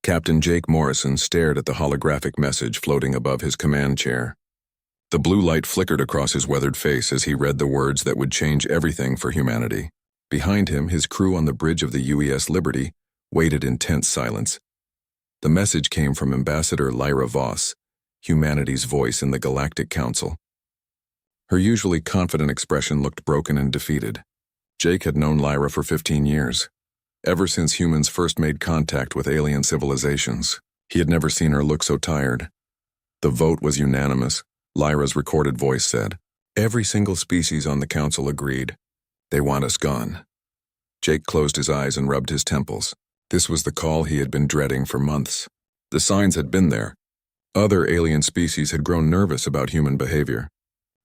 Captain Jake Morrison stared at the holographic message floating above his command chair. The blue light flickered across his weathered face as he read the words that would change everything for humanity. Behind him, his crew on the bridge of the UES Liberty waited in tense silence. The message came from Ambassador Lyra Voss, humanity's voice in the Galactic Council. Her usually confident expression looked broken and defeated. Jake had known Lyra for 15 years. Ever since humans first made contact with alien civilizations, he had never seen her look so tired. The vote was unanimous. Lyra's recorded voice said, "Every single species on the council agreed. They want us gone." Jake closed his eyes and rubbed his temples. This was the call he had been dreading for months. The signs had been there. Other alien species had grown nervous about human behavior.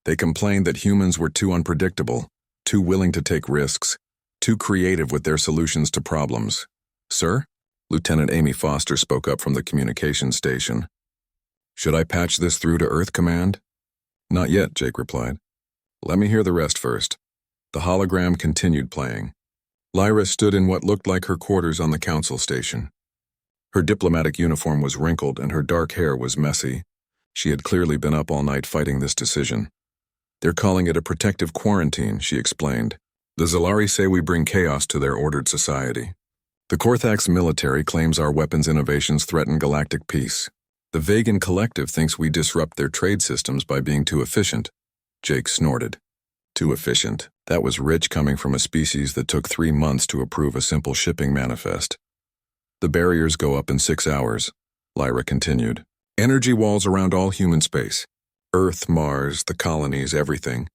They complained that humans were too unpredictable, too willing to take risks, too creative with their solutions to problems. "Sir?" Lieutenant Amy Foster spoke up from the communications station. "Should I patch this through to Earth Command?" "Not yet," Jake replied. "Let me hear the rest first." The hologram continued playing. Lyra stood in what looked like her quarters on the council station. Her diplomatic uniform was wrinkled and her dark hair was messy. She had clearly been up all night fighting this decision. "They're calling it a protective quarantine," she explained. "The Zalari say we bring chaos to their ordered society. The Korthax military claims our weapons innovations threaten galactic peace. The Vegan Collective thinks we disrupt their trade systems by being too efficient." Jake snorted. Too efficient. That was rich coming from a species that took 3 months to approve a simple shipping manifest. "The barriers go up in 6 hours," Lyra continued. "Energy walls around all human space. Earth, Mars, the colonies, everything.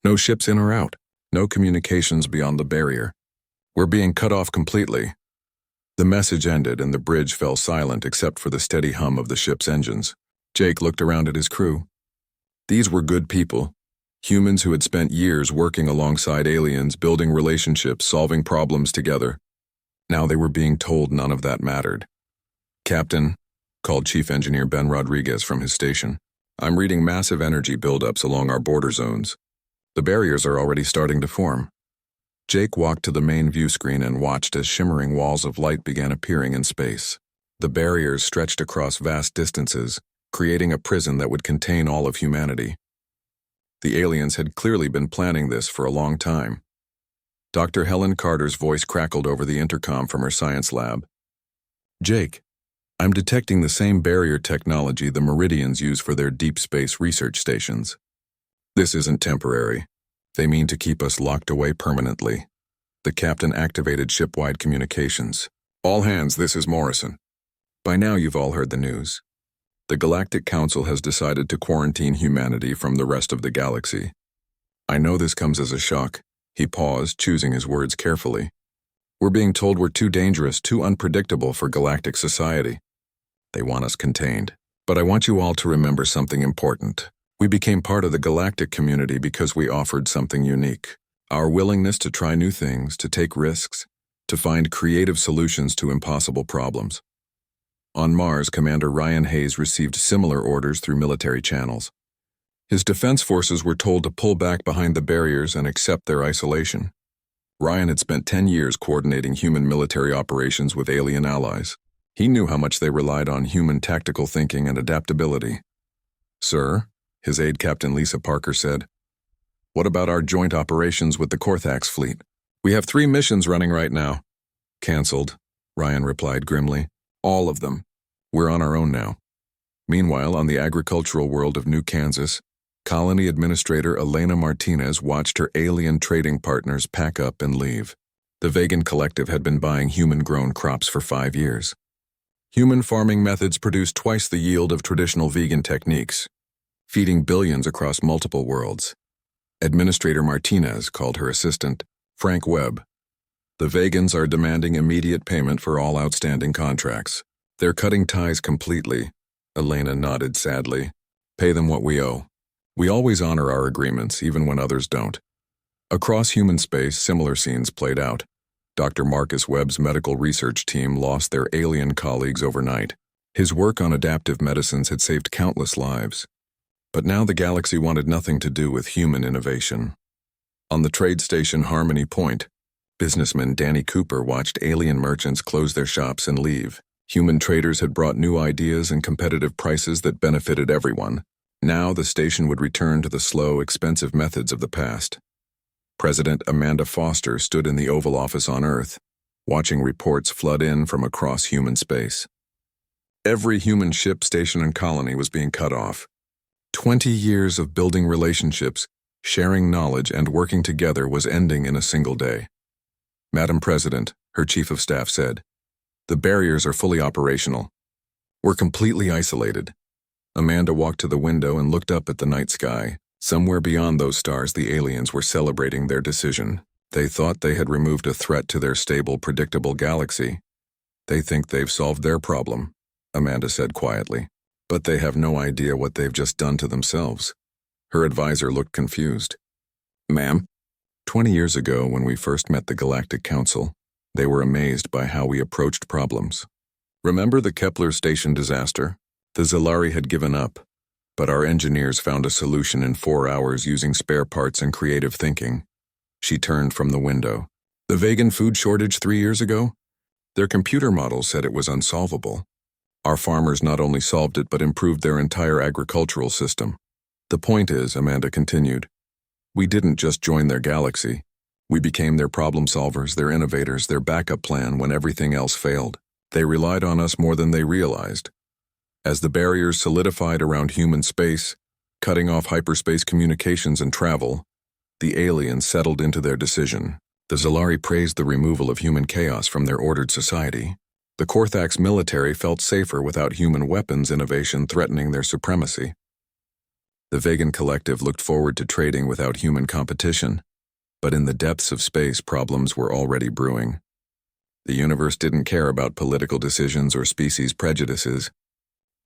No ships in or out. No communications beyond the barrier. We're being cut off completely." The message ended and the bridge fell silent except for the steady hum of the ship's engines. Jake looked around at his crew. These were good people. Humans who had spent years working alongside aliens, building relationships, solving problems together. Now they were being told none of that mattered. "Captain," called Chief Engineer Ben Rodriguez from his station, "I'm reading massive energy buildups along our border zones. The barriers are already starting to form." Jake walked to the main view screen and watched as shimmering walls of light began appearing in space. The barriers stretched across vast distances, creating a prison that would contain all of humanity. The aliens had clearly been planning this for a long time. Dr. Helen Carter's voice crackled over the intercom from her science lab. "Jake, I'm detecting the same barrier technology the Meridians use for their deep space research stations. This isn't temporary. They mean to keep us locked away permanently." The captain activated ship-wide communications. "All hands, this is Morrison. By now you've all heard the news. The Galactic Council has decided to quarantine humanity from the rest of the galaxy. I know this comes as a shock." He paused, choosing his words carefully. "We're being told we're too dangerous, too unpredictable for galactic society. They want us contained. But I want you all to remember something important. We became part of the galactic community because we offered something unique. Our willingness to try new things, to take risks, to find creative solutions to impossible problems. On Mars, Commander Ryan Hayes received similar orders through military channels. His defense forces were told to pull back behind the barriers and accept their isolation. Ryan had spent 10 years coordinating human military operations with alien allies. He knew how much they relied on human tactical thinking and adaptability. "Sir," his aide Captain Lisa Parker said, "what about our joint operations with the Korthax fleet? We have 3 missions running right now." "Cancelled," Ryan replied grimly. "All of them. We're on our own now." Meanwhile, on the agricultural world of New Kansas, Colony Administrator Elena Martinez watched her alien trading partners pack up and leave. The Vegan Collective had been buying human-grown crops for 5 years. Human farming methods produced twice the yield of traditional vegan techniques, feeding billions across multiple worlds. Administrator Martinez called her assistant, Frank Webb. "The Vegans are demanding immediate payment for all outstanding contracts. They're cutting ties completely." Elena nodded sadly. "Pay them what we owe. We always honor our agreements, even when others don't." Across human space, similar scenes played out. Dr. Marcus Webb's medical research team lost their alien colleagues overnight. His work on adaptive medicines had saved countless lives. But now the galaxy wanted nothing to do with human innovation. On the trade station Harmony Point, businessman Danny Cooper watched alien merchants close their shops and leave. Human traders had brought new ideas and competitive prices that benefited everyone. Now the station would return to the slow, expensive methods of the past. President Amanda Foster stood in the Oval Office on Earth, watching reports flood in from across human space. Every human ship, station, and colony was being cut off. 20 years of building relationships, sharing knowledge, and working together was ending in a single day. Madam President, her chief of staff said, "The barriers are fully operational. We're completely isolated." Amanda walked to the window and looked up at the night sky. Somewhere beyond those stars, the aliens were celebrating their decision. They thought they had removed a threat to their stable, predictable galaxy. "They think they've solved their problem," Amanda said quietly. "But they have no idea what they've just done to themselves." Her advisor looked confused. "Ma'am?" 20 years ago, when we first met the Galactic Council, they were amazed by how we approached problems. Remember the Kepler station disaster? The Zalari had given up, but our engineers found a solution in 4 hours using spare parts and creative thinking. She turned from the window. The vegan food shortage 3 years ago? Their computer models said it was unsolvable. Our farmers not only solved it but improved their entire agricultural system. The point is, Amanda continued, we didn't just join their galaxy. We became their problem solvers, their innovators, their backup plan when everything else failed. They relied on us more than they realized. As the barriers solidified around human space, cutting off hyperspace communications and travel, the aliens settled into their decision. The Zalari praised the removal of human chaos from their ordered society. The Korthax military felt safer without human weapons innovation threatening their supremacy. The Vegan collective looked forward to trading without human competition, but in the depths of space, problems were already brewing. The universe didn't care about political decisions or species prejudices.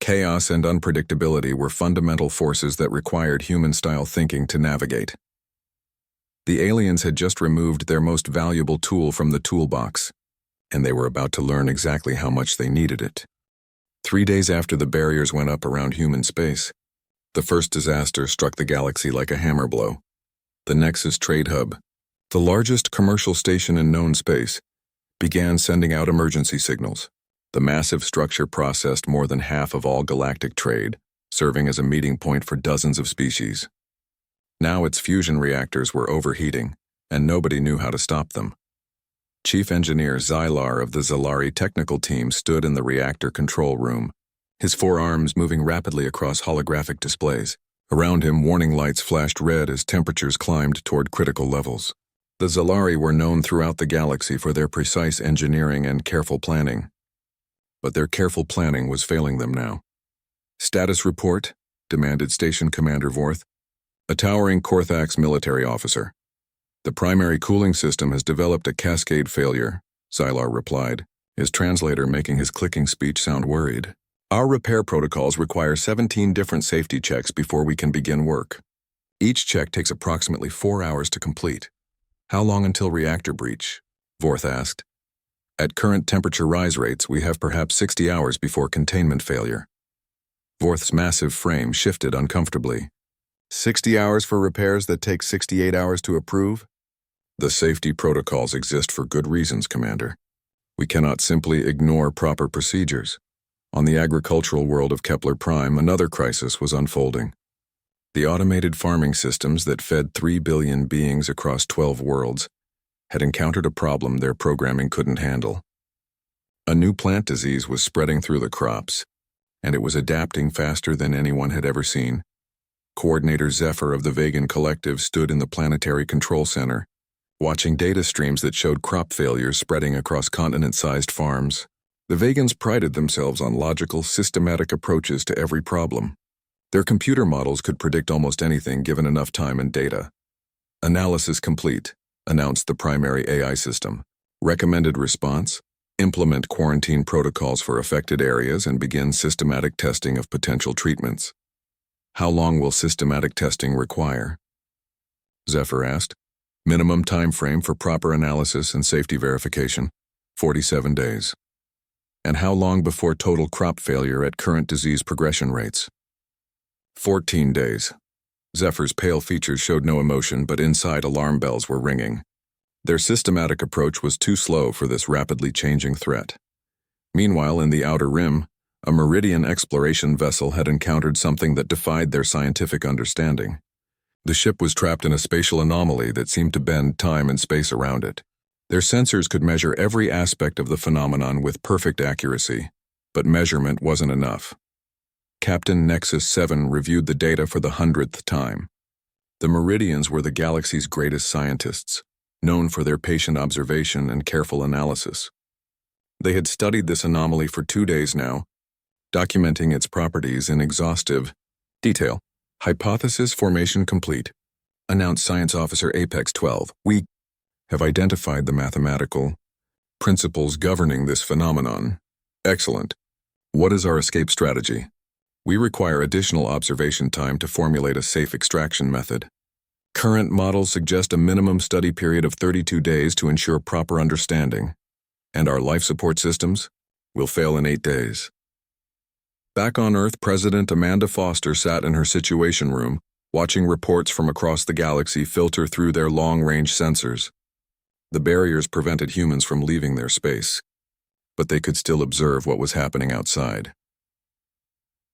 Chaos and unpredictability were fundamental forces that required human-style thinking to navigate. The aliens had just removed their most valuable tool from the toolbox, and they were about to learn exactly how much they needed it. 3 days after the barriers went up around human space, the first disaster struck the galaxy like a hammer blow. The Nexus Trade Hub, the largest commercial station in known space, began sending out emergency signals. The massive structure processed more than half of all galactic trade, serving as a meeting point for dozens of species. Now its fusion reactors were overheating, and nobody knew how to stop them. Chief Engineer Xylar of the Zalari technical team stood in the reactor control room, his 4 arms moving rapidly across holographic displays. Around him, warning lights flashed red as temperatures climbed toward critical levels. The Zalari were known throughout the galaxy for their precise engineering and careful planning. But their careful planning was failing them now. "Status report," demanded Station Commander Vorth, a towering Korthax military officer. "The primary cooling system has developed a cascade failure," Xylar replied, his translator making his clicking speech sound worried. "Our repair protocols require 17 different safety checks before we can begin work. Each check takes approximately 4 hours to complete." "How long until reactor breach?" Vorth asked. "At current temperature rise rates, we have perhaps 60 hours before containment failure." Vorth's massive frame shifted uncomfortably. 60 hours for repairs that take 68 hours to approve? "The safety protocols exist for good reasons, Commander. We cannot simply ignore proper procedures." On the agricultural world of Kepler Prime, another crisis was unfolding. The automated farming systems that fed 3 billion beings across 12 worlds had encountered a problem their programming couldn't handle. A new plant disease was spreading through the crops, and it was adapting faster than anyone had ever seen. Coordinator Zephyr of the Vegan Collective stood in the planetary control center, watching data streams that showed crop failures spreading across continent-sized farms. The Vegans prided themselves on logical, systematic approaches to every problem. Their computer models could predict almost anything given enough time and data. "Analysis complete," announced the primary AI system. "Recommended response: implement quarantine protocols for affected areas and begin systematic testing of potential treatments." "How long will systematic testing require?" Zephyr asked. "Minimum time frame for proper analysis and safety verification: 47 days. "And how long before total crop failure at current disease progression rates?" 14 days. Zephyr's pale features showed no emotion, but inside alarm bells were ringing. Their systematic approach was too slow for this rapidly changing threat. Meanwhile, in the Outer Rim, a Meridian exploration vessel had encountered something that defied their scientific understanding. The ship was trapped in a spatial anomaly that seemed to bend time and space around it. Their sensors could measure every aspect of the phenomenon with perfect accuracy, but measurement wasn't enough. Captain Nexus 7 reviewed the data for the 100th time. The Meridians were the galaxy's greatest scientists, known for their patient observation and careful analysis. They had studied this anomaly for 2 days now, documenting its properties in exhaustive detail. Hypothesis formation complete, announced Science Officer Apex 12. We have identified the mathematical principles governing this phenomenon. Excellent. What is our escape strategy? We require additional observation time to formulate a safe extraction method. Current models suggest a minimum study period of 32 days to ensure proper understanding. And our life support systems will fail in 8 days. Back on Earth, President Amanda Foster sat in her Situation Room, watching reports from across the galaxy filter through their long-range sensors. The barriers prevented humans from leaving their space, but they could still observe what was happening outside.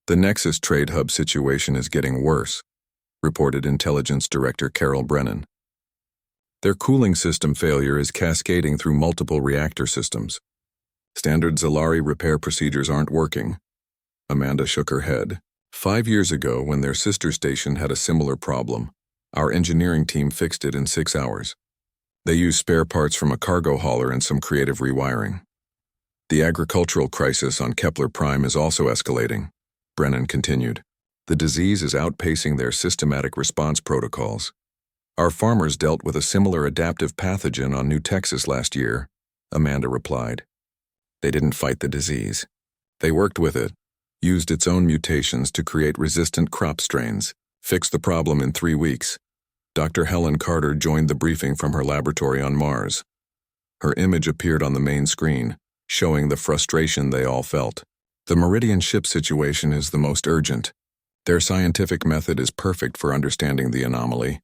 The Nexus Trade Hub situation is getting worse, reported Intelligence Director Carol Brennan. Their cooling system failure is cascading through multiple reactor systems. Standard Zalari repair procedures aren't working. Amanda shook her head. 5 years ago, when their sister station had a similar problem, our engineering team fixed it in 6 hours. They used spare parts from a cargo hauler and some creative rewiring. The agricultural crisis on Kepler Prime is also escalating, Brennan continued. The disease is outpacing their systematic response protocols. Our farmers dealt with a similar adaptive pathogen on New Texas last year, Amanda replied. They didn't fight the disease. They worked with it, used its own mutations to create resistant crop strains, fixed the problem in 3 weeks. Dr. Helen Carter joined the briefing from her laboratory on Mars. Her image appeared on the main screen, showing the frustration they all felt. The Meridian ship situation is the most urgent. Their scientific method is perfect for understanding the anomaly,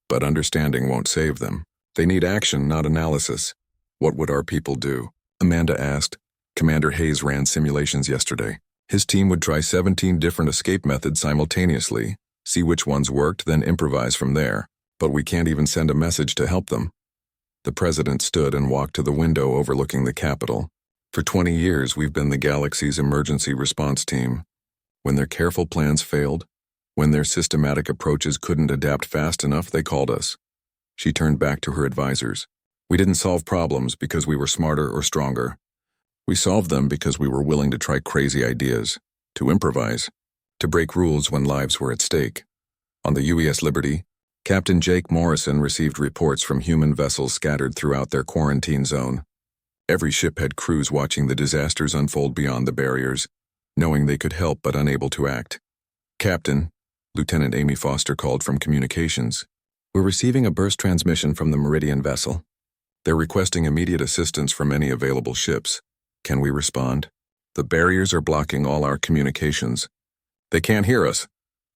but understanding won't save them. They need action, not analysis. What would our people do? Amanda asked. Commander Hayes ran simulations yesterday. His team would try 17 different escape methods simultaneously, see which ones worked, then improvise from there. But we can't even send a message to help them. The president stood and walked to the window overlooking the Capitol. For 20 years, we've been the galaxy's emergency response team. When their careful plans failed, when their systematic approaches couldn't adapt fast enough, they called us. She turned back to her advisors. We didn't solve problems because we were smarter or stronger. We solved them because we were willing to try crazy ideas, to improvise, to break rules when lives were at stake. On the UES Liberty, Captain Jake Morrison received reports from human vessels scattered throughout their quarantine zone. Every ship had crews watching the disasters unfold beyond the barriers, knowing they could help but unable to act. Captain, Lieutenant Amy Foster called from communications. We're receiving a burst transmission from the Meridian vessel. They're requesting immediate assistance from any available ships. Can we respond? The barriers are blocking all our communications. They can't hear us.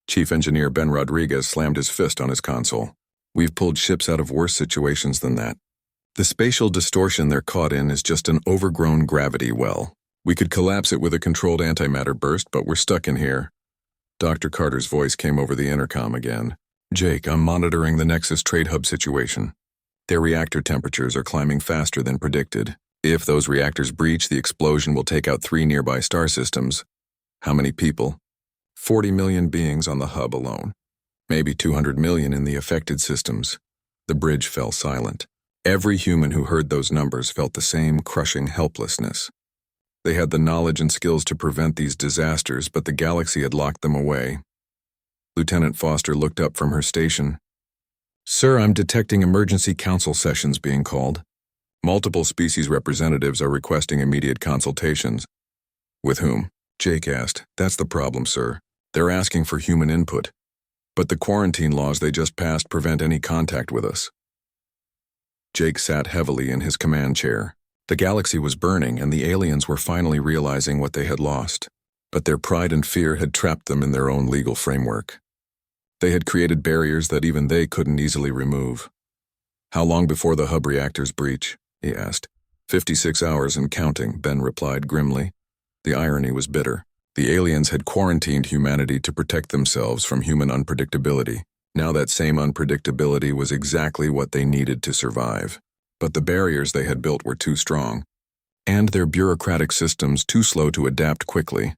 Chief Engineer Ben Rodriguez slammed his fist on his console. We've pulled ships out of worse situations than that. The spatial distortion they're caught in is just an overgrown gravity well. We could collapse it with a controlled antimatter burst, but we're stuck in here. Dr. Carter's voice came over the intercom again. Jake, I'm monitoring the Nexus Trade Hub situation. Their reactor temperatures are climbing faster than predicted. If those reactors breach, the explosion will take out 3 nearby star systems. How many people? 40 million beings on the hub alone. Maybe 200 million in the affected systems. The bridge fell silent. Every human who heard those numbers felt the same crushing helplessness. They had the knowledge and skills to prevent these disasters, but the galaxy had locked them away. Lieutenant Foster looked up from her station. Sir, I'm detecting emergency council sessions being called. Multiple species representatives are requesting immediate consultations. With whom? Jake asked. That's the problem, sir. They're asking for human input. But the quarantine laws they just passed prevent any contact with us. Jake sat heavily in his command chair. The galaxy was burning, and the aliens were finally realizing what they had lost. But their pride and fear had trapped them in their own legal framework. They had created barriers that even they couldn't easily remove. How long before the hub reactors breach? He asked. "56 hours and counting," Ben replied grimly. The irony was bitter. The aliens had quarantined humanity to protect themselves from human unpredictability. Now that same unpredictability was exactly what they needed to survive. But the barriers they had built were too strong, and their bureaucratic systems too slow to adapt quickly.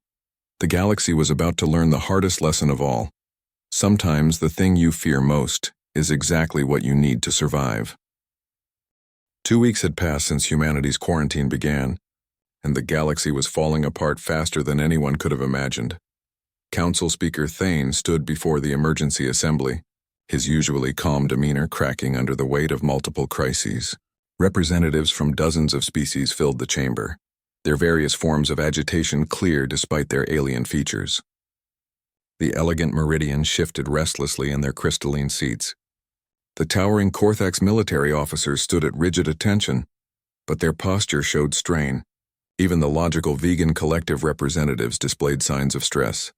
The galaxy was about to learn the hardest lesson of all. Sometimes the thing you fear most is exactly what you need to survive. 2 weeks had passed since humanity's quarantine began, and the galaxy was falling apart faster than anyone could have imagined. Council Speaker Thane stood before the emergency assembly, his usually calm demeanor cracking under the weight of multiple crises. Representatives from dozens of species filled the chamber, their various forms of agitation clear despite their alien features. The elegant Meridians shifted restlessly in their crystalline seats. The towering Korthax military officers stood at rigid attention, but their posture showed strain. Even the logical vegan collective representatives displayed signs of stress.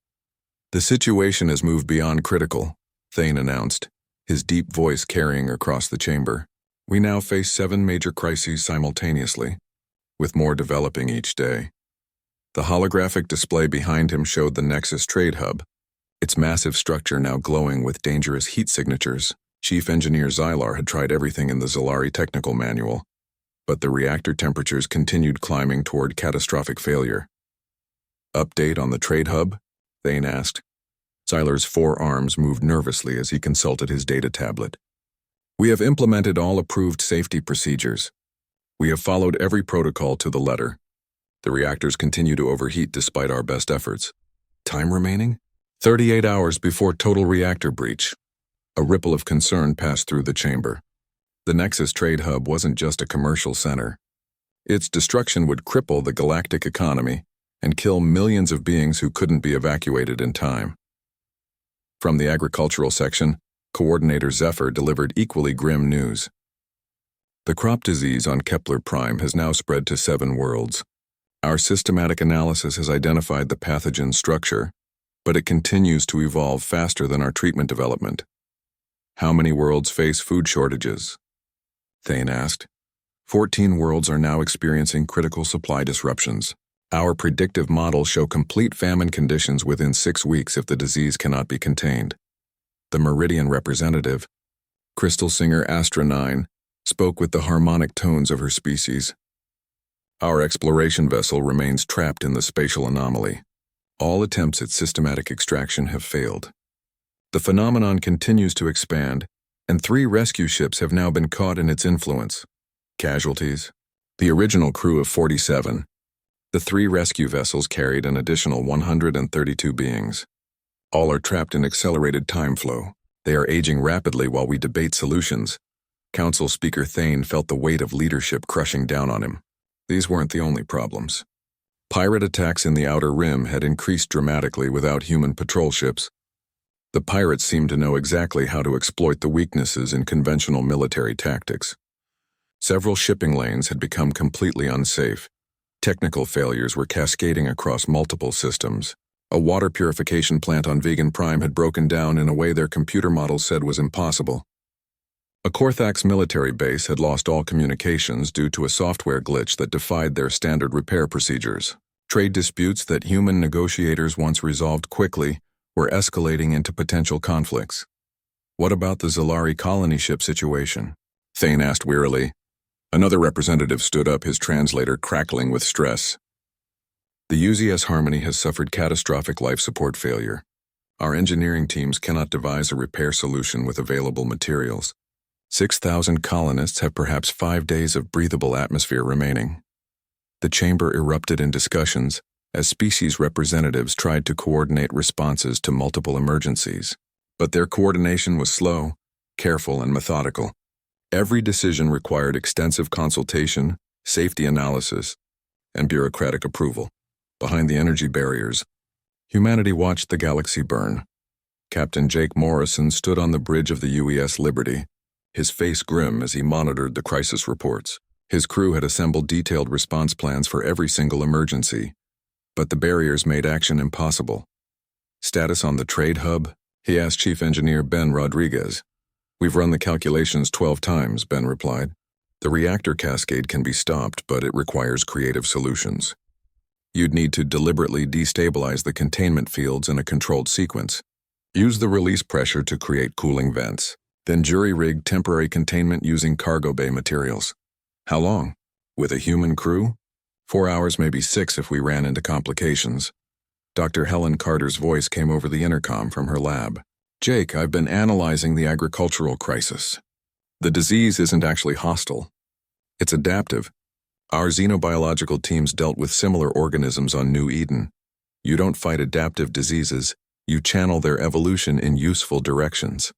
"The situation has moved beyond critical," Thane announced, his deep voice carrying across the chamber. "We now face 7 major crises simultaneously, with more developing each day." The holographic display behind him showed the Nexus Trade Hub, its massive structure now glowing with dangerous heat signatures. Chief Engineer Xylar had tried everything in the Zalari technical manual, but the reactor temperatures continued climbing toward catastrophic failure. "Update on the Trade Hub?" Thane asked. Xylar's 4 arms moved nervously as he consulted his data tablet. "We have implemented all approved safety procedures. We have followed every protocol to the letter. The reactors continue to overheat despite our best efforts. Time remaining? 38 hours before total reactor breach." A ripple of concern passed through the chamber. The Nexus Trade Hub wasn't just a commercial center. Its destruction would cripple the galactic economy and kill millions of beings who couldn't be evacuated in time. From the agricultural section, Coordinator Zephyr delivered equally grim news. "The crop disease on Kepler Prime has now spread to 7 worlds. Our systematic analysis has identified the pathogen's structure, but it continues to evolve faster than our treatment development." "How many worlds face food shortages?" Thane asked. 14 worlds are now experiencing critical supply disruptions. Our predictive models show complete famine conditions within 6 weeks if the disease cannot be contained. The Meridian representative, Crystal Singer Astra 9, spoke with the harmonic tones of her species. "Our exploration vessel remains trapped in the spatial anomaly. All attempts at systematic extraction have failed. The phenomenon continues to expand, and 3 rescue ships have now been caught in its influence. Casualties? The original crew of 47. The 3 rescue vessels carried an additional 132 beings. All are trapped in accelerated time flow. They are aging rapidly while we debate solutions." Council Speaker Thane felt the weight of leadership crushing down on him. These weren't the only problems. Pirate attacks in the Outer Rim had increased dramatically without human patrol ships. The pirates seemed to know exactly how to exploit the weaknesses in conventional military tactics. Several shipping lanes had become completely unsafe. Technical failures were cascading across multiple systems. A water purification plant on Vegan Prime had broken down in a way their computer models said was impossible. A Korthax military base had lost all communications due to a software glitch that defied their standard repair procedures. Trade disputes that human negotiators once resolved quickly were escalating into potential conflicts. "What about the Zalari colony ship situation?" Thane asked wearily. Another representative stood up, his translator crackling with stress. "The UZS Harmony has suffered catastrophic life support failure. Our engineering teams cannot devise a repair solution with available materials. 6,000 colonists have perhaps 5 days of breathable atmosphere remaining." The chamber erupted in discussions as species representatives tried to coordinate responses to multiple emergencies. But their coordination was slow, careful, and methodical. Every decision required extensive consultation, safety analysis, and bureaucratic approval. Behind the energy barriers, humanity watched the galaxy burn. Captain Jake Morrison stood on the bridge of the UES Liberty, his face grim as he monitored the crisis reports. His crew had assembled detailed response plans for every single emergency, but the barriers made action impossible. "Status on the Trade Hub?" he asked Chief Engineer Ben Rodriguez. "We've run the calculations 12 times," Ben replied. The reactor cascade can be stopped, but it requires creative solutions. You'd need to deliberately destabilize the containment fields in a controlled sequence. Use the release pressure to create cooling vents. Then jury-rig temporary containment using cargo bay materials. How long? With a human crew? 4 hours, maybe 6 if we ran into complications. Dr. Helen Carter's voice came over the intercom from her lab. Jake, I've been analyzing the agricultural crisis. The disease isn't actually hostile. It's adaptive. Our xenobiological teams dealt with similar organisms on New Eden. You don't fight adaptive diseases, you channel their evolution in useful directions.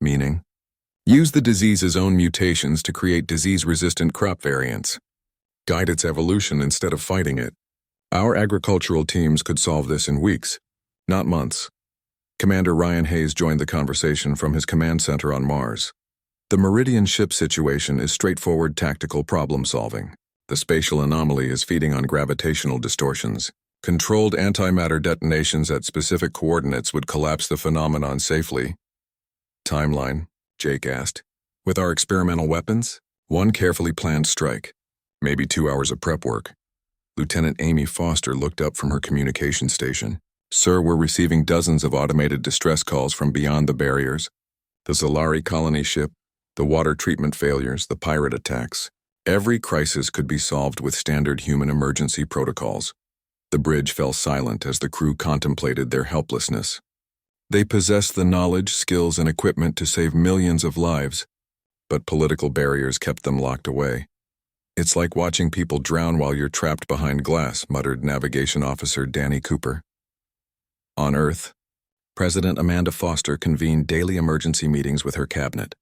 Meaning? Use the disease's own mutations to create disease-resistant crop variants. Guide its evolution instead of fighting it. Our agricultural teams could solve this in weeks, not months. Commander Ryan Hayes joined the conversation from his command center on Mars. The Meridian ship situation is straightforward tactical problem-solving. The spatial anomaly is feeding on gravitational distortions. Controlled antimatter detonations at specific coordinates would collapse the phenomenon safely. Timeline, Jake asked. With our experimental weapons? 1 carefully planned strike. Maybe 2 hours of prep work. Lieutenant Amy Foster looked up from her communication station. Sir, we're receiving dozens of automated distress calls from beyond the barriers. The Zalari colony ship, the water treatment failures, the pirate attacks. Every crisis could be solved with standard human emergency protocols. The bridge fell silent as the crew contemplated their helplessness. They possessed the knowledge, skills, and equipment to save millions of lives, but political barriers kept them locked away. It's like watching people drown while you're trapped behind glass, muttered Navigation Officer Danny Cooper. On Earth, President Amanda Foster convened daily emergency meetings with her cabinet.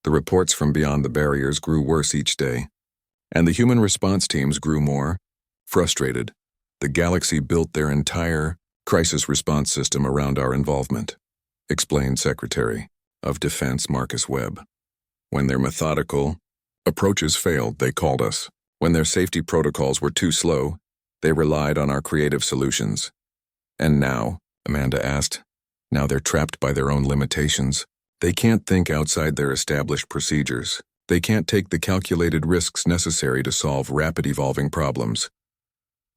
The reports from beyond the barriers grew worse each day, and the human response teams grew more frustrated. The galaxy built their entire crisis response system around our involvement, explained Secretary of Defense Marcus Webb. When their methodical approaches failed, they called us. When their safety protocols were too slow, they relied on our creative solutions. And now, Amanda asked, now they're trapped by their own limitations. They can't think outside their established procedures. They can't take the calculated risks necessary to solve rapid evolving problems.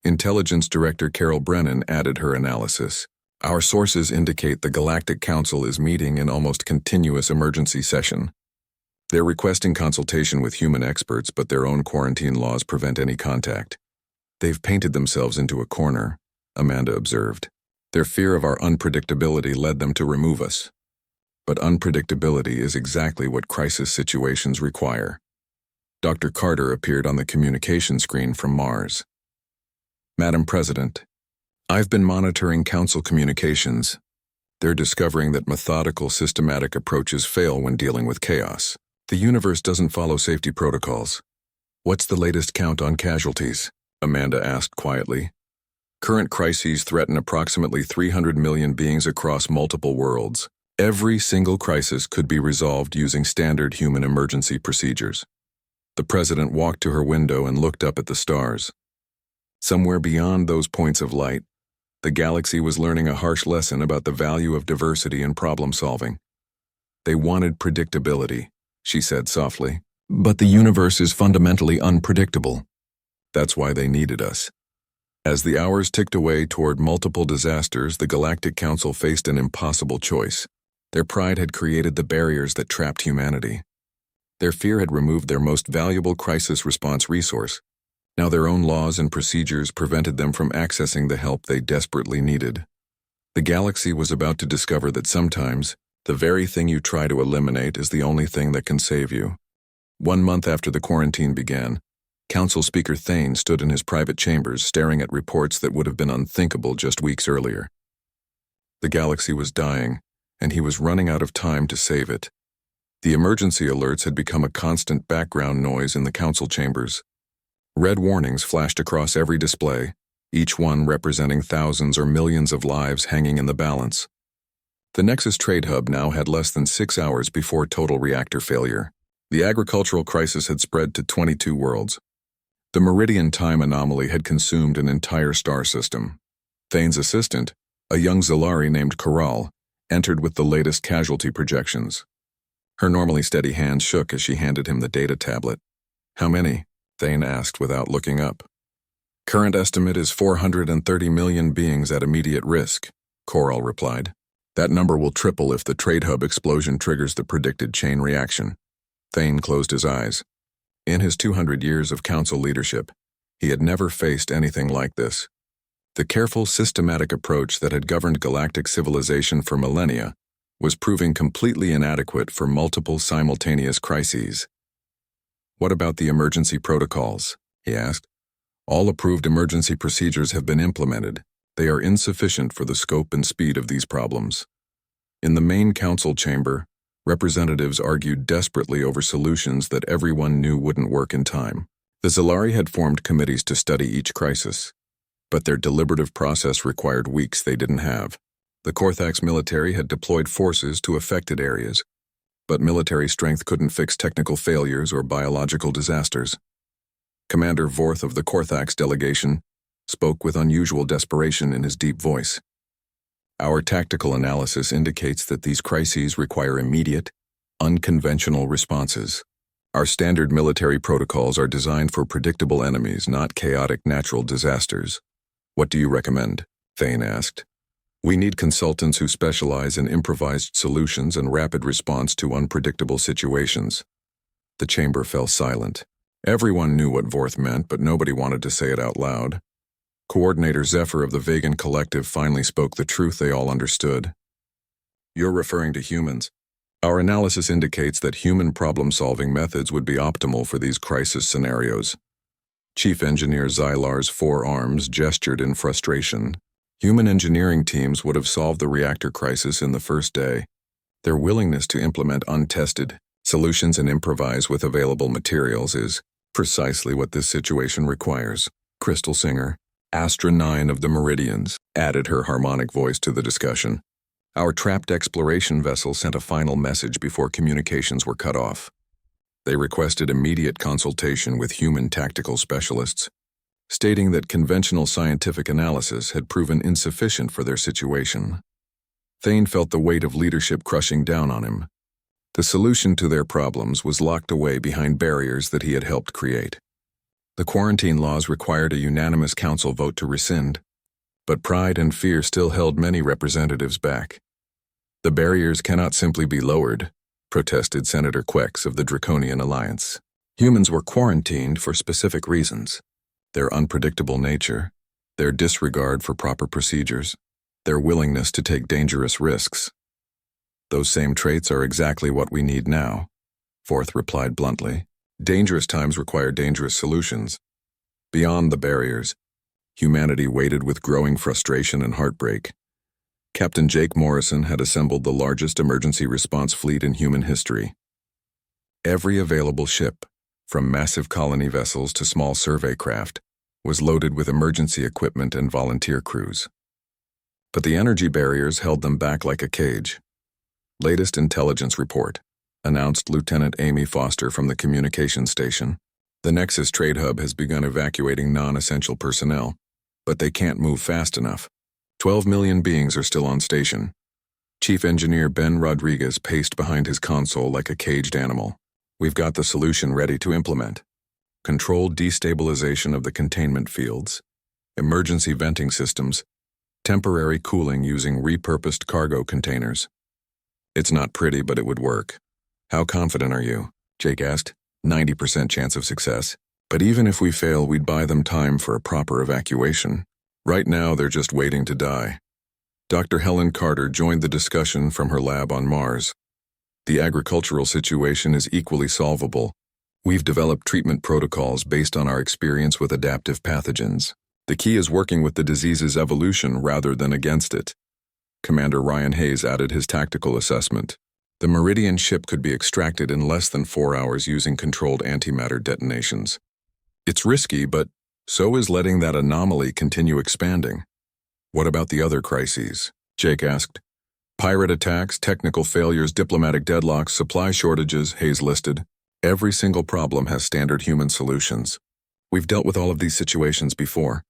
Intelligence Director Carol Brennan added her analysis. Our sources indicate the Galactic Council is meeting in almost continuous emergency session. They're requesting consultation with human experts, but their own quarantine laws prevent any contact. They've painted themselves into a corner, Amanda observed. Their fear of our unpredictability led them to remove us. But unpredictability is exactly what crisis situations require. Dr. Carter appeared on the communication screen from Mars. Madam President, I've been monitoring Council communications. They're discovering that methodical, systematic approaches fail when dealing with chaos. The universe doesn't follow safety protocols. What's the latest count on casualties? Amanda asked quietly. Current crises threaten approximately 300 million beings across multiple worlds. Every single crisis could be resolved using standard human emergency procedures. The president walked to her window and looked up at the stars. Somewhere beyond those points of light, the galaxy was learning a harsh lesson about the value of diversity and problem-solving. They wanted predictability, she said softly. But the universe is fundamentally unpredictable. That's why they needed us. As the hours ticked away toward multiple disasters, the Galactic Council faced an impossible choice. Their pride had created the barriers that trapped humanity. Their fear had removed their most valuable crisis response resource. Now their own laws and procedures prevented them from accessing the help they desperately needed. The galaxy was about to discover that sometimes, the very thing you try to eliminate is the only thing that can save you. 1 month after the quarantine began, Council Speaker Thane stood in his private chambers staring at reports that would have been unthinkable just weeks earlier. The galaxy was dying, and he was running out of time to save it. The emergency alerts had become a constant background noise in the council chambers. Red warnings flashed across every display, each one representing thousands or millions of lives hanging in the balance. The Nexus Trade Hub now had less than 6 hours before total reactor failure. The agricultural crisis had spread to 22 worlds. The Meridian time anomaly had consumed an entire star system. Thane's assistant, a young Zalari named Corral, entered with the latest casualty projections. Her normally steady hand shook as she handed him the data tablet. How many? Thane asked without looking up. Current estimate is 430 million beings at immediate risk, Coral replied. That number will triple if the trade hub explosion triggers the predicted chain reaction. Thane closed his eyes. In his 200 years of council leadership, he had never faced anything like this. The careful, systematic approach that had governed galactic civilization for millennia was proving completely inadequate for multiple simultaneous crises. What about the emergency protocols? He asked. All approved emergency procedures have been implemented. They are insufficient for the scope and speed of these problems. In the main council chamber, representatives argued desperately over solutions that everyone knew wouldn't work in time. The Zalari had formed committees to study each crisis, but their deliberative process required weeks they didn't have. The Korthax military had deployed forces to affected areas, but military strength couldn't fix technical failures or biological disasters. Commander Vorth of the Korthax delegation spoke with unusual desperation in his deep voice. Our tactical analysis indicates that these crises require immediate, unconventional responses. Our standard military protocols are designed for predictable enemies, not chaotic natural disasters. What do you recommend? Thane asked. We need consultants who specialize in improvised solutions and rapid response to unpredictable situations. The chamber fell silent. Everyone knew what Vorth meant, but nobody wanted to say it out loud. Coordinator Zephyr of the Vegan Collective finally spoke the truth they all understood. You're referring to humans. Our analysis indicates that human problem-solving methods would be optimal for these crisis scenarios. Chief Engineer Xylar's forearms gestured in frustration. Human engineering teams would have solved the reactor crisis in the first day. Their willingness to implement untested solutions and improvise with available materials is precisely what this situation requires. Crystal Singer, Astra 9 of the Meridians, added her harmonic voice to the discussion. Our trapped exploration vessel sent a final message before communications were cut off. They requested immediate consultation with human tactical specialists, stating that conventional scientific analysis had proven insufficient for their situation. Thane felt the weight of leadership crushing down on him. The solution to their problems was locked away behind barriers that he had helped create. The quarantine laws required a unanimous council vote to rescind, but pride and fear still held many representatives back. The barriers cannot simply be lowered, protested Senator Quex of the Draconian Alliance. Humans were quarantined for specific reasons: their unpredictable nature, their disregard for proper procedures, their willingness to take dangerous risks. Those same traits are exactly what we need now, Forth replied bluntly. Dangerous times require dangerous solutions. Beyond the barriers, humanity waited with growing frustration and heartbreak. Captain Jake Morrison had assembled the largest emergency response fleet in human history. Every available ship, from massive colony vessels to small survey craft, was loaded with emergency equipment and volunteer crews. But the energy barriers held them back like a cage. Latest intelligence report, announced Lieutenant Amy Foster from the communications station. The Nexus Trade Hub has begun evacuating non-essential personnel, but they can't move fast enough. 12 million beings are still on station. Chief Engineer Ben Rodriguez paced behind his console like a caged animal. We've got the solution ready to implement. Controlled destabilization of the containment fields, emergency venting systems, temporary cooling using repurposed cargo containers. It's not pretty, but it would work. How confident are you? Jake asked. 90% chance of success. But even if we fail, we'd buy them time for a proper evacuation. Right now, they're just waiting to die. Dr. Helen Carter joined the discussion from her lab on Mars. The agricultural situation is equally solvable. We've developed treatment protocols based on our experience with adaptive pathogens. The key is working with the disease's evolution rather than against it. Commander Ryan Hayes added his tactical assessment. The Meridian ship could be extracted in less than 4 hours using controlled antimatter detonations. It's risky, but so is letting that anomaly continue expanding. What about the other crises? Jake asked. Pirate attacks, technical failures, diplomatic deadlocks, supply shortages, Hayes listed. Every single problem has standard human solutions. We've dealt with all of these situations before.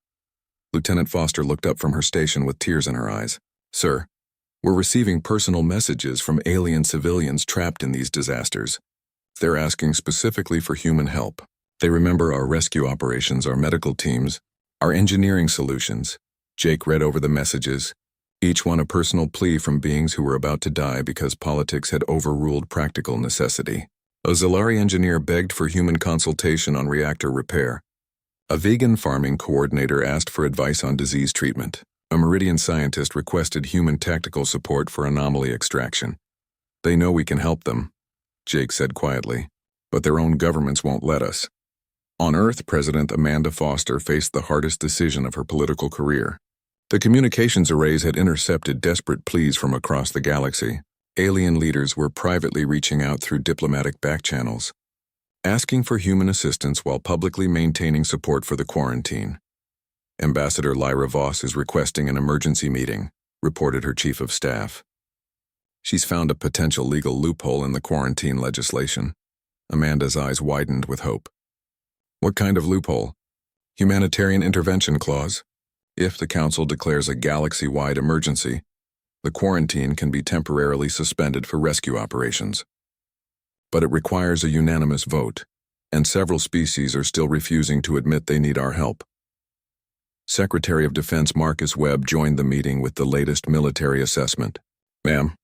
Lieutenant Foster looked up from her station with tears in her eyes. Sir, we're receiving personal messages from alien civilians trapped in these disasters. They're asking specifically for human help. They remember our rescue operations, our medical teams, our engineering solutions. Jake read over the messages, each one a personal plea from beings who were about to die because politics had overruled practical necessity. A Zalari engineer begged for human consultation on reactor repair. A vegan farming coordinator asked for advice on disease treatment. A Meridian scientist requested human tactical support for anomaly extraction. They know we can help them, Jake said quietly, but their own governments won't let us. On Earth, President Amanda Foster faced the hardest decision of her political career. The communications arrays had intercepted desperate pleas from across the galaxy. Alien leaders were privately reaching out through diplomatic backchannels, asking for human assistance while publicly maintaining support for the quarantine. Ambassador Lyra Voss is requesting an emergency meeting, reported her chief of staff. She's found a potential legal loophole in the quarantine legislation. Amanda's eyes widened with hope. What kind of loophole? Humanitarian intervention clause. If the Council declares a galaxy-wide emergency, the quarantine can be temporarily suspended for rescue operations. But it requires a unanimous vote, and several species are still refusing to admit they need our help. Secretary of Defense Marcus Webb joined the meeting with the latest military assessment. Ma'am,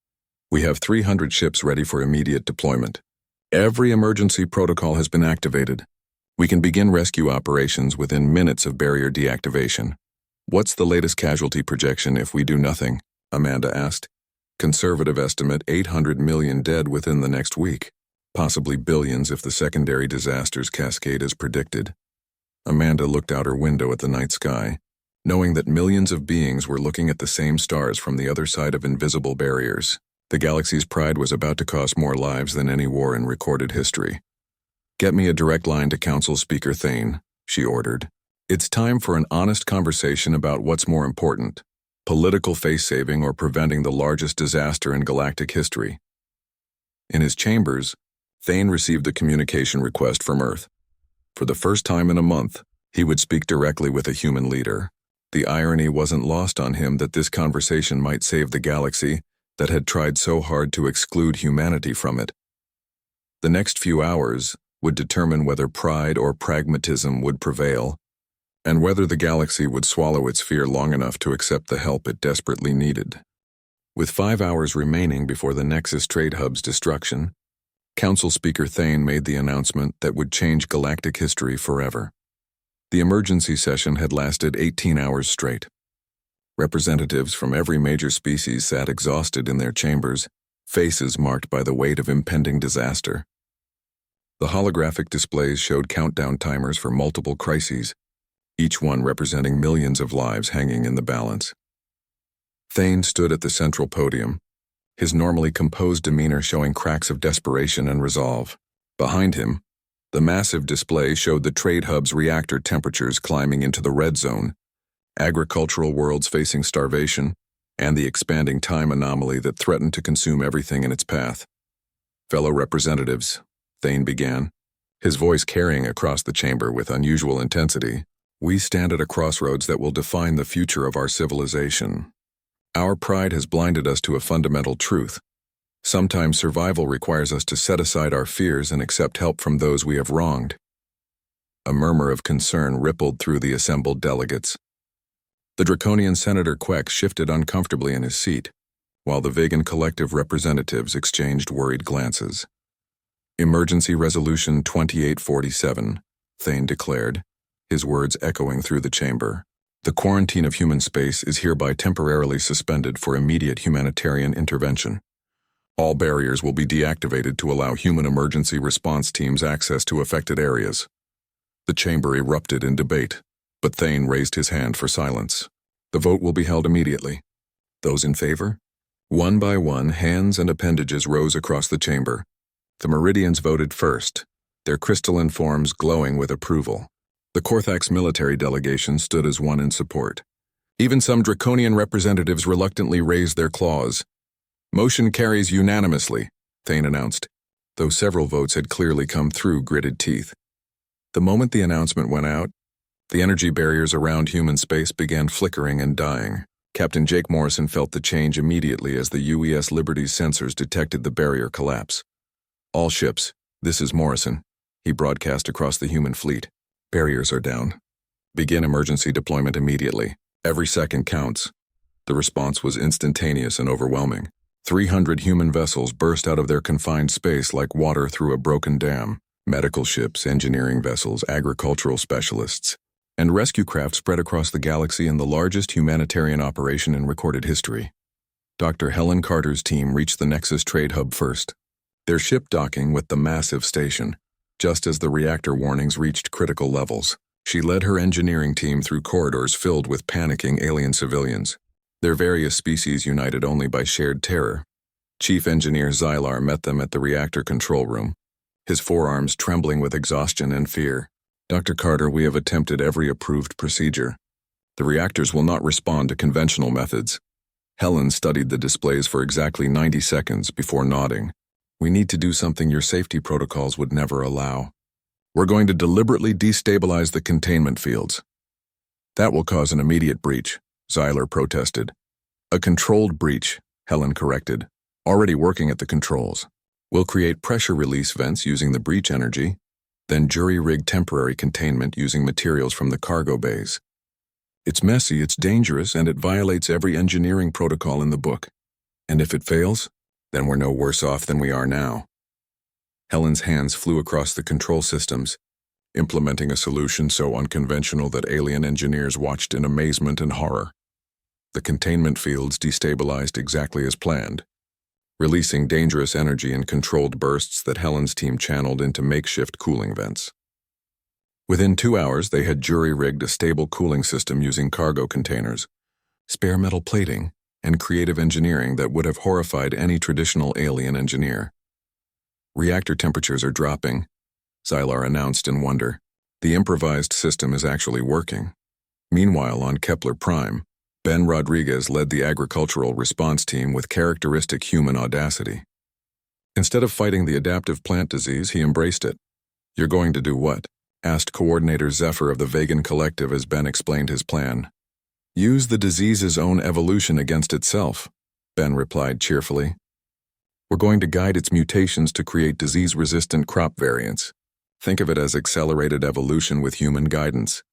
we have 300 ships ready for immediate deployment. Every emergency protocol has been activated. We can begin rescue operations within minutes of barrier deactivation. What's the latest casualty projection if we do nothing? Amanda asked. Conservative estimate 800 million dead within the next week. Possibly billions if the secondary disasters cascade as predicted. Amanda looked out her window at the night sky, knowing that millions of beings were looking at the same stars from the other side of invisible barriers. The galaxy's pride was about to cost more lives than any war in recorded history. Get me a direct line to Council Speaker Thane, she ordered. It's time for an honest conversation about what's more important, political face-saving or preventing the largest disaster in galactic history. In his chambers, Thane received a communication request from Earth. For the first time in a month, he would speak directly with a human leader. The irony wasn't lost on him that this conversation might save the galaxy that had tried so hard to exclude humanity from it. The next few hours would determine whether pride or pragmatism would prevail, and whether the galaxy would swallow its fear long enough to accept the help it desperately needed. With 5 hours remaining before the Nexus Trade Hub's destruction, Council Speaker Thane made the announcement that would change galactic history forever. The emergency session had lasted 18 hours straight. Representatives from every major species sat exhausted in their chambers, faces marked by the weight of impending disaster. The holographic displays showed countdown timers for multiple crises, each one representing millions of lives hanging in the balance. Thane stood at the central podium, his normally composed demeanor showing cracks of desperation and resolve. Behind him, the massive display showed the trade hub's reactor temperatures climbing into the red zone, agricultural worlds facing starvation, and the expanding time anomaly that threatened to consume everything in its path. Fellow representatives, Thane began, his voice carrying across the chamber with unusual intensity. We stand at a crossroads that will define the future of our civilization. Our pride has blinded us to a fundamental truth. Sometimes survival requires us to set aside our fears and accept help from those we have wronged. A murmur of concern rippled through the assembled delegates. The draconian Senator Queck shifted uncomfortably in his seat, while the vegan collective representatives exchanged worried glances. Emergency Resolution 2847, Thane declared, his words echoing through the chamber. The quarantine of human space is hereby temporarily suspended for immediate humanitarian intervention. All barriers will be deactivated to allow human emergency response teams access to affected areas. The chamber erupted in debate, but Thane raised his hand for silence. The vote will be held immediately. Those in favor? One by one, hands and appendages rose across the chamber. The Meridians voted first, their crystalline forms glowing with approval. The Korthax military delegation stood as one in support. Even some draconian representatives reluctantly raised their claws. Motion carries unanimously, Thane announced, though several votes had clearly come through gritted teeth. The moment the announcement went out, the energy barriers around human space began flickering and dying. Captain Jake Morrison felt the change immediately as the UES Liberty's sensors detected the barrier collapse. All ships, this is Morrison. He broadcast across the human fleet. Barriers are down. Begin emergency deployment immediately. Every second counts. The response was instantaneous and overwhelming. 300 human vessels burst out of their confined space like water through a broken dam. Medical ships, engineering vessels, agricultural specialists, and rescue craft spread across the galaxy in the largest humanitarian operation in recorded history. Dr. Helen Carter's team reached the Nexus trade hub first, their ship docking with the massive station, just as the reactor warnings reached critical levels. She led her engineering team through corridors filled with panicking alien civilians, their various species united only by shared terror. Chief Engineer Xylar met them at the reactor control room, his forearms trembling with exhaustion and fear. Dr. Carter, we have attempted every approved procedure. The reactors will not respond to conventional methods. Helen studied the displays for exactly 90 seconds before nodding. We need to do something your safety protocols would never allow. We're going to deliberately destabilize the containment fields. That will cause an immediate breach, Xylar protested. A controlled breach, Helen corrected. Already working at the controls. We'll create pressure release vents using the breach energy, then jury-rig temporary containment using materials from the cargo bays. It's messy, it's dangerous, and it violates every engineering protocol in the book. And if it fails, then we're no worse off than we are now. Helen's hands flew across the control systems, implementing a solution so unconventional that alien engineers watched in amazement and horror. The containment fields destabilized exactly as planned, releasing dangerous energy in controlled bursts that Helen's team channeled into makeshift cooling vents. Within 2 hours, they had jury-rigged a stable cooling system using cargo containers, spare metal plating, and creative engineering that would have horrified any traditional alien engineer. Reactor temperatures are dropping, Xylar announced in wonder. The improvised system is actually working. Meanwhile, on Kepler Prime, Ben Rodriguez led the agricultural response team with characteristic human audacity. Instead of fighting the adaptive plant disease, he embraced it. You're going to do what? Asked Coordinator Zephyr of the Vegan Collective as Ben explained his plan. Use the disease's own evolution against itself, Ben replied cheerfully. We're going to guide its mutations to create disease-resistant crop variants. Think of it as accelerated evolution with human guidance.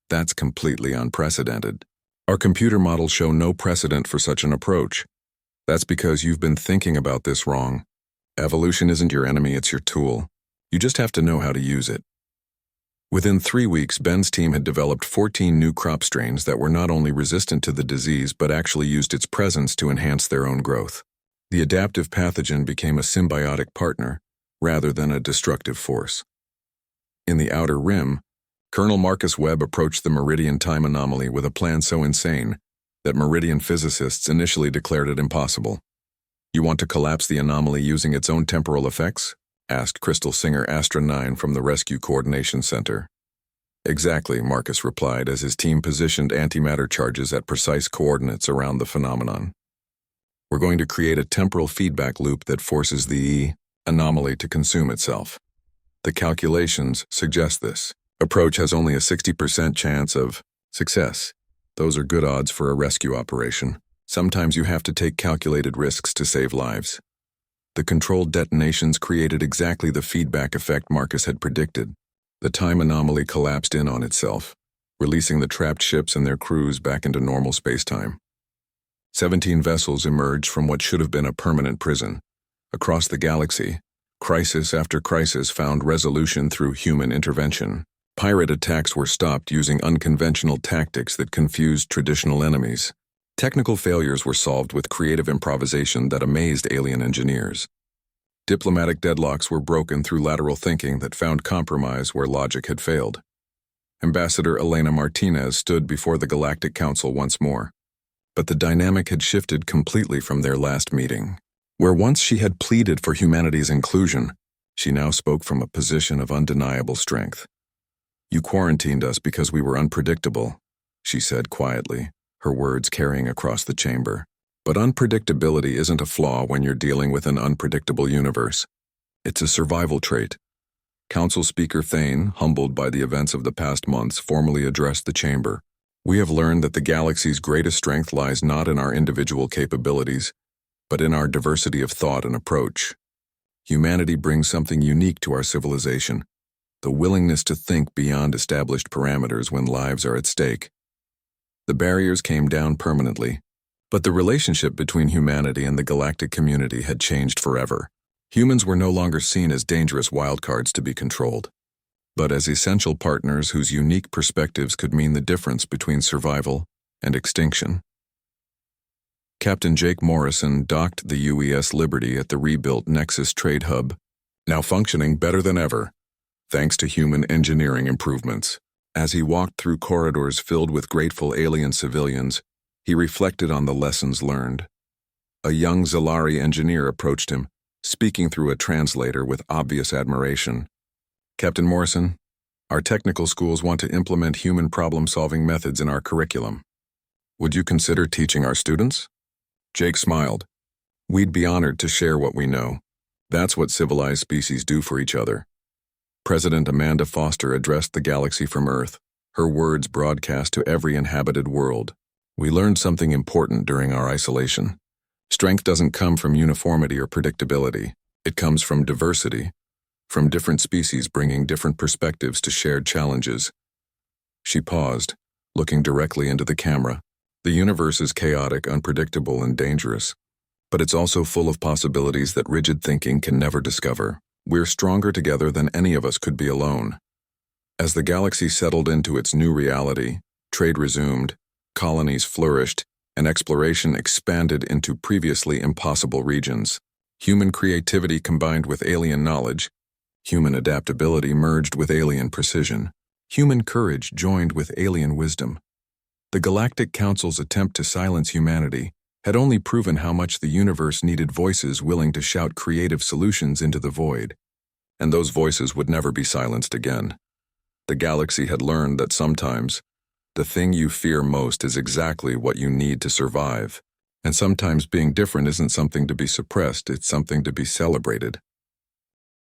That's completely unprecedented. Our computer models show no precedent for such an approach. That's because you've been thinking about this wrong. Evolution isn't your enemy, it's your tool. You just have to know how to use it. Within 3 weeks, Ben's team had developed 14 new crop strains that were not only resistant to the disease but actually used its presence to enhance their own growth. The adaptive pathogen became a symbiotic partner rather than a destructive force. In the Outer Rim, Colonel Marcus Webb approached the Meridian time anomaly with a plan so insane that Meridian physicists initially declared it impossible. You want to collapse the anomaly using its own temporal effects? Asked Crystal Singer Astra 9 from the Rescue Coordination Center. Exactly, Marcus replied as his team positioned antimatter charges at precise coordinates around the phenomenon. We're going to create a temporal feedback loop that forces the anomaly to consume itself. The calculations suggest this approach has only a 60% chance of success. Those are good odds for a rescue operation. Sometimes you have to take calculated risks to save lives. The controlled detonations created exactly the feedback effect Marcus had predicted. The time anomaly collapsed in on itself, releasing the trapped ships and their crews back into normal spacetime. 17 vessels emerged from what should have been a permanent prison. Across the galaxy, crisis after crisis found resolution through human intervention. Pirate attacks were stopped using unconventional tactics that confused traditional enemies. Technical failures were solved with creative improvisation that amazed alien engineers. Diplomatic deadlocks were broken through lateral thinking that found compromise where logic had failed. Ambassador Elena Martinez stood before the Galactic Council once more. But the dynamic had shifted completely from their last meeting. Where once she had pleaded for humanity's inclusion, she now spoke from a position of undeniable strength. You quarantined us because we were unpredictable, she said quietly, her words carrying across the chamber. But unpredictability isn't a flaw when you're dealing with an unpredictable universe. It's a survival trait. Council Speaker Thane, humbled by the events of the past months, formally addressed the chamber. We have learned that the galaxy's greatest strength lies not in our individual capabilities, but in our diversity of thought and approach. Humanity brings something unique to our civilization, the willingness to think beyond established parameters when lives are at stake. The barriers came down permanently, but the relationship between humanity and the galactic community had changed forever. Humans were no longer seen as dangerous wildcards to be controlled, but as essential partners whose unique perspectives could mean the difference between survival and extinction. Captain Jake Morrison docked the UES Liberty at the rebuilt Nexus Trade Hub, now functioning better than ever, thanks to human engineering improvements. As he walked through corridors filled with grateful alien civilians, he reflected on the lessons learned. A young Zalari engineer approached him, speaking through a translator with obvious admiration. "Captain Morrison, our technical schools want to implement human problem-solving methods in our curriculum. Would you consider teaching our students?" Jake smiled. "We'd be honored to share what we know. That's what civilized species do for each other." President Amanda Foster addressed the galaxy from Earth, her words broadcast to every inhabited world. "We learned something important during our isolation. Strength doesn't come from uniformity or predictability. It comes from diversity, from different species bringing different perspectives to shared challenges." She paused, looking directly into the camera. "The universe is chaotic, unpredictable, and dangerous, but it's also full of possibilities that rigid thinking can never discover. We're stronger together than any of us could be alone." As the galaxy settled into its new reality, trade resumed, colonies flourished, and exploration expanded into previously impossible regions. Human creativity combined with alien knowledge, human adaptability merged with alien precision, human courage joined with alien wisdom. The Galactic Council's attempt to silence humanity had only proven how much the universe needed voices willing to shout creative solutions into the void. And those voices would never be silenced again. The galaxy had learned that sometimes the thing you fear most is exactly what you need to survive. And sometimes being different isn't something to be suppressed, it's something to be celebrated.